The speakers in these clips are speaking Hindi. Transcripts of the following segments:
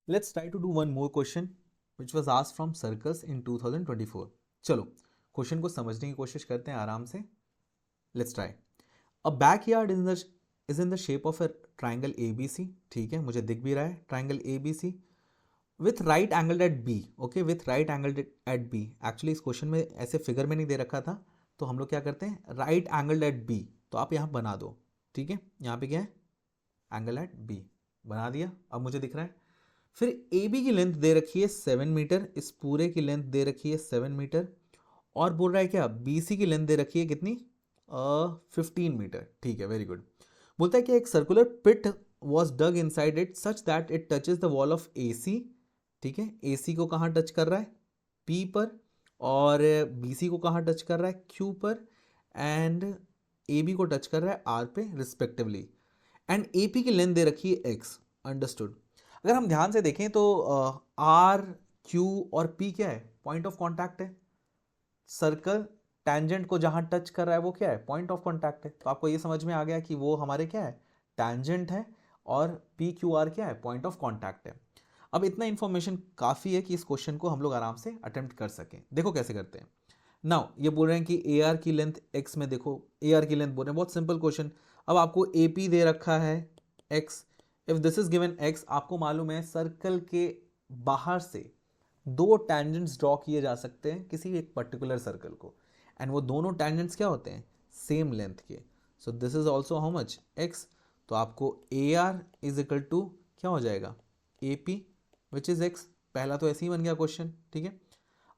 Let's try to do one more question which was asked from circles in 2024. चलो क्वेश्चन को समझने की कोशिश करते हैं आराम से. Let's try. A backyard is in the shape of a triangle ABC. ठीक है, मुझे दिख भी रहा है triangle ABC with right angled at B. Okay, with right angled at B. Actually इस क्वेश्चन में ऐसे फिगर में नहीं दे रखा था, तो हम लोग क्या करते हैं, right angled at B. तो आप यहाँ बना दो. ठीक है, यहाँ पे क्या है, एंगल एट बी बना दिया. अब मुझे दिख रहा है. फिर ए बी की लेंथ दे रखी है 7 मीटर, इस पूरे की लेंथ दे रखी है 7 मीटर, और बोल रहा है क्या, बी सी की लेंथ दे रखी है कितनी, 15 मीटर. ठीक है, वेरी गुड. बोलता है कि एक circular pit was dug inside it such that it touches the wall of A C. ठीक है, ए सी को कहाँ टच कर रहा है, पी पर, और बी सी को कहाँ टच कर रहा है, क्यू पर, एंड ए बी को टच कर रहा है आर पे रिस्पेक्टिवली. एंड ए पी की लेंथ दे रखी है एक्स. अंडरस्टूड. अगर हम ध्यान से देखें तो आर, क्यू और पी क्या है, पॉइंट ऑफ कॉन्टैक्ट है. सर्कल टैंजेंट को जहां टच कर रहा है वो क्या है, पॉइंट ऑफ कॉन्टैक्ट है. तो आपको ये समझ में आ गया कि वो हमारे क्या है, टैंजेंट है, और पी क्यू आर क्या है, पॉइंट ऑफ कॉन्टैक्ट है. अब इतना इंफॉर्मेशन काफ़ी है कि इस क्वेश्चन को हम लोग आराम से अटेम्प्ट कर सकें. देखो कैसे करते हैं. नाउ ये बोल रहे हैं कि ए आर की लेंथ एक्स में, देखो ए आर की लेंथ बोल रहे हैं, बहुत सिंपल क्वेश्चन. अब आपको ए पी दे रखा है x. If this is given x, आपको मालूम है सर्कल के बाहर से दो टैंजेंट्स ड्रॉ किए जा सकते हैं किसी एक पर्टिकुलर सर्कल को, एंड वो दोनों टैंजेंट्स क्या होते हैं, सेम लेंथ के. So this is also how much, x. तो आपको A R is equal to क्या हो जाएगा, A P which is x. पहला तो ऐसे ही बन गया क्वेश्चन. ठीक है.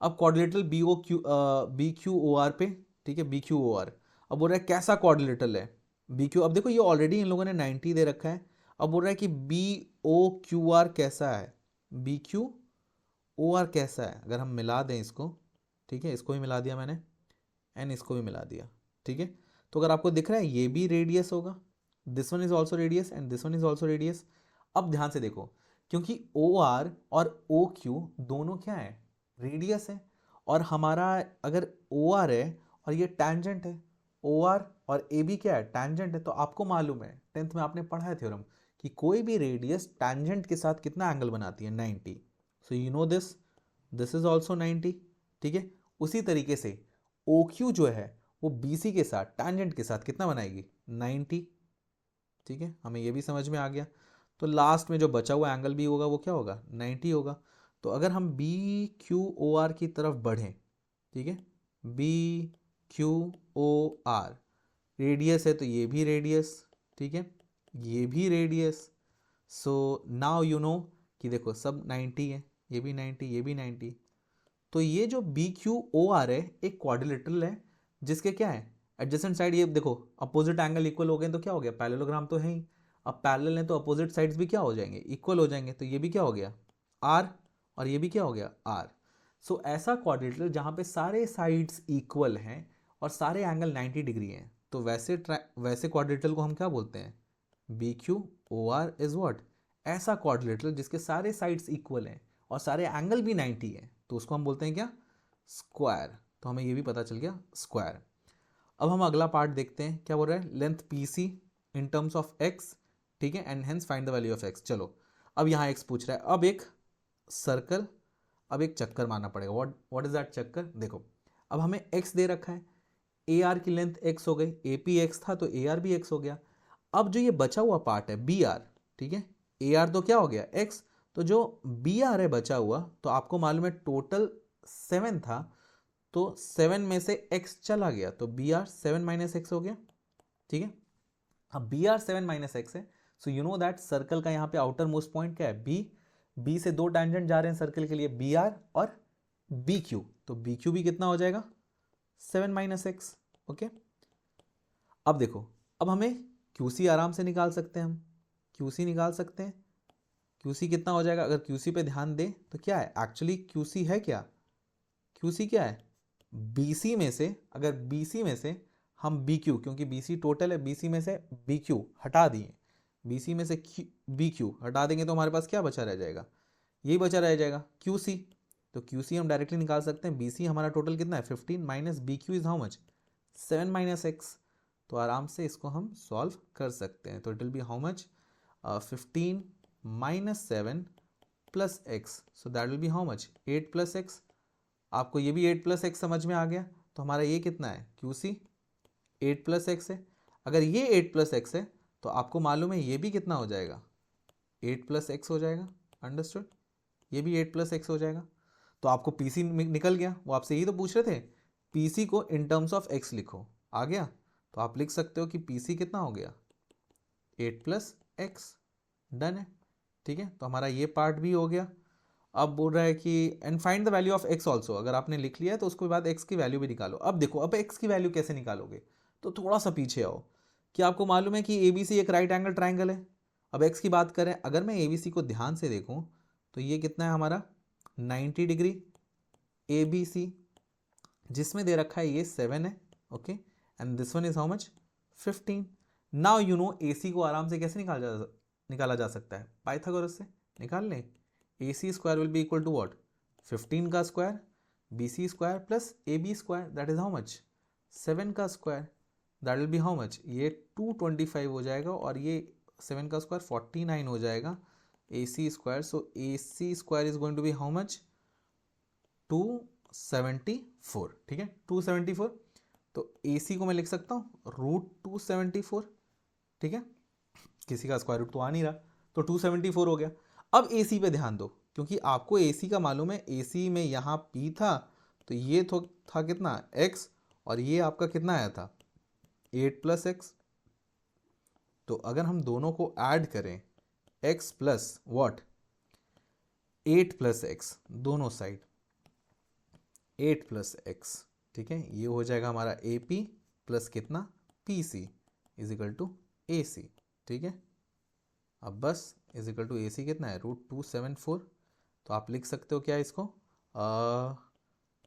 अब quadrilateral B Q O R पे. ठीक है, बी क्यू ओ आर. अब बोल रहा है कैसा क्वाड्रिलेटरल है बी क्यू. अब देखो ये ऑलरेडी इन लोगों ने 90 दे रखा है. अब बोल रहा है कि बी ओ क्यू आर कैसा है, बी क्यू ओ आर कैसा है. अगर हम मिला दें इसको, ठीक है, इसको भी मिला दिया मैंने, एंड इसको भी मिला दिया. ठीक है. तो अगर आपको दिख रहा है ये भी रेडियस होगा, this one is also radius and this one is also radius. अब ध्यान से देखो, क्योंकि ओ आर और ओ क्यू दोनों क्या है, रेडियस है. और हमारा अगर ओ आर है और ये टैंजेंट है, ओ आर और ए बी क्या है, टैंजेंट है. तो आपको मालूम है, टेंथ में आपने पढ़ा है थ्योरम, कि कोई भी रेडियस टैंजेंट के साथ कितना एंगल बनाती है, 90. So you know this is also 90. ठीक है. उसी तरीके से ओ क्यू जो है वो बी सी के साथ टैंजेंट के साथ कितना बनाएगी, 90. ठीक है, हमें ये भी समझ में आ गया. तो लास्ट में जो बचा हुआ एंगल भी होगा वो क्या होगा, 90 होगा. तो अगर हम बी क्यू ओ आर की तरफ बढ़ें, ठीक है, B Q O R, radius है तो ये भी रेडियस, ठीक है, ये भी radius. So now you know कि देखो सब 90 है, ये भी 90, ये भी 90. तो ये जो बी क्यू ओ आर है एक क्वाड्रिलेटरल है, जिसके क्या है, एडजेसेंट साइड, ये देखो अपोजिट एंगल इक्वल हो गए तो क्या हो गया, पैरेललोग्राम तो है ही. अब पैरेलल है तो अपोजिट साइड्स भी क्या हो जाएंगे, इक्वल हो जाएंगे. तो ये भी क्या हो गया, आर, और ये भी क्या हो गया, आर. सो ऐसा क्वाड्रिलेटरल जहाँ पे सारे साइड्स इक्वल हैं और सारे एंगल 90 डिग्री हैं, तो वैसे क्वाड्रिलेटरल को हम क्या बोलते हैं, B Q O R is what, ऐसा क्वाड्रिलेटरल जिसके सारे साइड्स इक्वल हैं और सारे एंगल भी 90 हैं, तो उसको हम बोलते हैं क्या, स्क्वायर. तो हमें ये भी पता चल गया, स्क्वायर. अब हम अगला पार्ट देखते हैं, क्या बोल रहा है, length P C in terms of x. ठीक है, and hence find the value of x. चलो अब यहाँ एक्स पूछ रहा है. अब एक सर्कल, अब एक चक्कर मारना पड़ेगा. व्हाट इज दैट चक्कर, देखो अब हमें एक्स दे रखा है, ए आर की लेंथ एक्स हो गई, ए पी एक्स था तो ए आर भी एक्स हो गया. अब जो ये बचा हुआ पार्ट है बी आर, ठीक है, ए आर तो क्या हो गया, एक्स. तो जो बी आर है बचा हुआ, तो आपको मालूम है टोटल 7 था, तो 7 में से x चला गया, तो बी आर 7 - x हो गया. ठीक है. अब बी आर 7 - x है. So you know that circle का यहाँ पे आउटर मोस्ट पॉइंट क्या है, बी. बी से दो टैंजेंट जा रहे हैं सर्कल के लिए, बी आर और बी क्यू. तो बी क्यू भी कितना हो जाएगा, 7 - x. ओके. अब देखो, अब हमें क्यू सी आराम से निकाल सकते हैं, हम क्यू सी निकाल सकते हैं. क्यू सी कितना हो जाएगा, अगर क्यू सी पे ध्यान दें तो क्या है, एक्चुअली क्यू सी है क्या, क्यू सी क्या है, बी सी में से, अगर बी सी में से हम बी क्यू, क्योंकि बी सी टोटल है, बी सी में से बी क्यू हटा दिए, बी सी में से बी क्यू हटा देंगे तो हमारे पास क्या बचा रह जाएगा, यही बचा रह जाएगा क्यू सी. तो क्यू सी हम डायरेक्टली निकाल सकते हैं. बी सी हमारा टोटल कितना है, 15 minus B Q is how much, 7 - x. तो आराम से इसको हम सॉल्व कर सकते हैं. तो it will be how much, 15 - 7 plus x, so that will be how much 8 plus x. आपको ये भी 8 प्लस एक्स समझ में आ गया, तो हमारा ये कितना है QC 8 प्लस एक्स है। अगर ये 8 प्लस एक्स है तो आपको मालूम है ये भी कितना हो जाएगा 8 प्लस एक्स हो जाएगा। अंडरस्टूड, ये भी 8 प्लस एक्स हो जाएगा। तो आपको पीसी निकल गया, वो आपसे यही तो पूछ रहे थे, पीसी को इन टर्म्स ऑफ एक्स लिखो, आ गया। तो आप लिख सकते हो कि पीसी कितना हो गया 8 प्लस एक्स। डन है, ठीक है। तो हमारा ये पार्ट भी हो गया। अब बोल रहा है कि and find the value of x also, अगर आपने लिख लिया है तो उसके बाद एक्स की वैल्यू भी निकालो। अब देखो, अब एक्स की वैल्यू कैसे निकालोगे, तो थोड़ा सा पीछे आओ। क्या आपको मालूम है कि ABC एक राइट एंगल ट्राइंगल है। अब एक्स की बात करें, अगर मैं ABC को ध्यान से देखूं तो ये कितना है हमारा 90 डिग्री ABC, जिसमें दे रखा है ये 7 है, okay, and this one is how much 15। Now you no AC को आराम से कैसे निकाला जा सकता है, पाइथागोरस से निकाल लें। AC square will be equal to what 15 का square BC square plus AB square, that is how much 7 का square, that will be how much ये 225 हो जाएगा, और ये 7 का स्क्वायर 49 हो जाएगा AC square. So AC square is going to be how much 274, ठीक है 274। तो AC को मैं लिख सकता हूँ √274, ठीक है, किसी का स्क्वायर रूट तो आ नहीं रहा, तो 274 हो गया। अब AC पे ध्यान दो, क्योंकि आपको AC का मालूम है, AC में यहाँ P था, तो ये तो था कितना x, और ये आपका कितना आया था 8 प्लस एक्स। तो अगर हम दोनों को ऐड करें x plus what 8 plus x, दोनों साइड 8 प्लस एक्स, ठीक है, ये हो जाएगा हमारा AP प्लस कितना PC is equal to AC, ठीक है। अब बस इज इक्वल टू AC कितना है √274। तो आप लिख सकते हो क्या इसको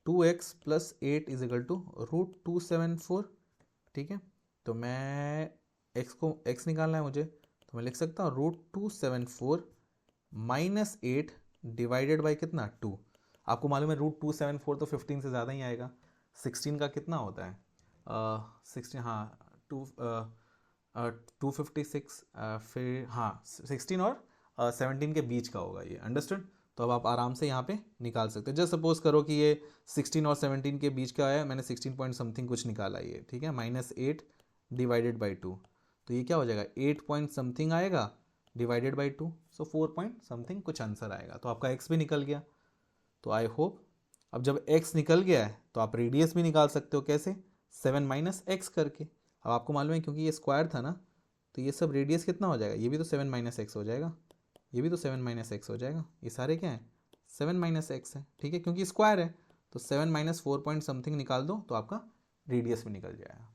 2x plus 8 is equal to √274, ठीक है। तो मैं x निकालना है मुझे, तो मैं लिख सकता हूँ √274 माइनस 8 डिवाइडेड बाई कितना 2। आपको मालूम है √274 तो 15 से ज़्यादा ही आएगा। 16 का कितना होता है 16, हाँ 256, फिर हाँ 16 और 17 के बीच का होगा ये, अंडरस्टूड। तो अब आप आराम से यहाँ पे निकाल सकते हैं। जस्ट सपोज करो कि ये 16 और 17 के बीच का है, मैंने 16 पॉइंट समथिंग कुछ निकाला ये, ठीक है, माइनस 8 डिवाइडेड बाई 2, तो ये क्या हो जाएगा 8 पॉइंट समथिंग आएगा divided by 2, so 4 point something कुछ आंसर आएगा। तो आपका x भी निकल गया। तो आई होप अब जब x निकल गया है तो आप रेडियस भी निकाल सकते हो, कैसे 7 माइनस एक्स करके। अब आपको मालूम है क्योंकि ये स्क्वायर था ना, तो ये सब रेडियस कितना हो जाएगा, ये भी तो 7 माइनस एक्स हो जाएगा, ये भी तो 7 माइनस एक्स हो जाएगा, ये सारे क्या हैं 7 माइनस एक्स है, ठीक है, क्योंकि स्क्वायर है। तो 7 माइनस 4 पॉइंट समथिंग निकाल दो तो आपका रेडियस भी निकल जाएगा।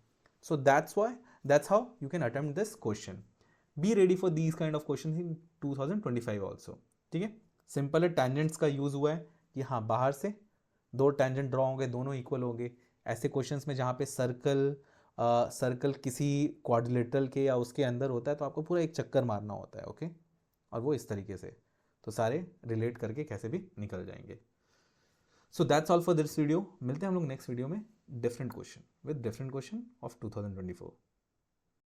सो that's how you can attempt this question. Be ready for these kind of questions in 2025 also, ठीक है। सिंपल है, टेंजेंट्स का यूज हुआ है कि हाँ बाहर से दो टेंजेंट ड्रॉ होंगे, दोनों इक्वल होंगे। ऐसे क्वेश्चंस में जहाँ पे सर्कल किसी क्वाड्रिलेटरल के या उसके अंदर होता है तो आपको पूरा एक चक्कर मारना होता है, ओके, और वो इस तरीके से, तो सारे रिलेट करके कैसे भी निकल जाएंगे। So that's all for this video. मिलते हैं हम लोग नेक्स्ट वीडियो में different question with different question of 2024।